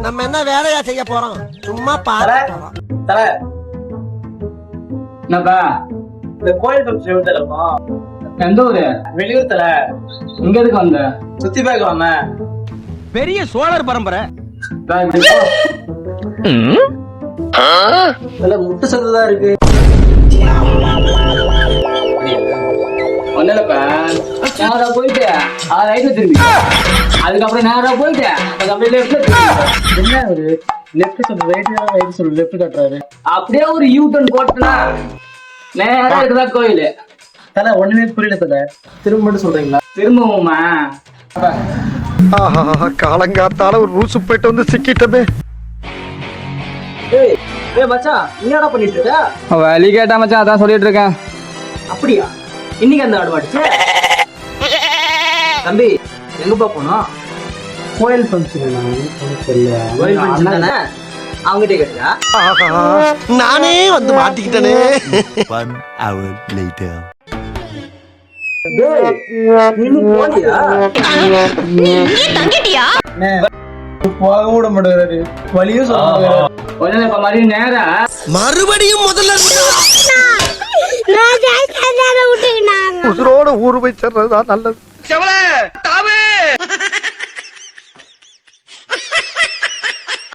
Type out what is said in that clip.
நம்ம என்ன வேலையா செய்ய போறோம்? சும்மா பாரு. என்னப்பா இந்த கோயில் ஃபங்க்ஷன் தெரியலப்பா. எந்த ஊரு? வெளியூர் தல. இங்க எதுக்கு வந்த? சுத்தி பார்க்க வந்தேன். பெரிய சோழர் பரம்பரை. முட்டு சத்துதான் இருக்கு. ஒண்ணுலப்பா நேரா போயிட்டு ரைட்ல திரும்பி அதுக்கப்புறம் நேரா போயிட்டு அதுக்கப்புறம் லெஃப்ட்ல என்ன ஒரு லெஃப்ட் சொல்லு ரைட் சொல்லு லெஃப்ட் காட்டுறாரு. அப்படியே ஒரு யூ டர்ன் போட்டுனா நேரா இருக்குதான் கோயில். தல ஒண்ணுமே புரியல தல. திரும்ப மட்டும் சொல்றீங்களா? திரும்பவுமா? காலங்காத்தால ஒரு ரூசு போயிட்டு வந்து சிக்கிட்டமே. ஏய் மச்சான் என்னடா பண்ணிட்டு இருக்க? வழி கேட்டா மச்சான் அதான் சொல்லிட்டு இருக்கேன். அப்படியா? இன்னைக்கு அந்த ஆடு மாட்டுச்சு. தம்பி எங்கப்பா போனோம்? கோயில் ஃபங்க்ஷன். கோயில் ஃபங்க்ஷன் தானே? அவங்ககிட்ட கேட்டியா? நானே வந்து மாட்டிக்கிட்டனே. 1 hour later. போக விட மாட்டேங்கிறாரு. வழியும் சொல்ல மாட்டேங்கிறாரு. ஒண்ணுலப்பா மறுபடியும் நேரா மறுபடியும் முதல்ல உசுரோட ஊரு போய் சேர்றதுதான் நல்லது.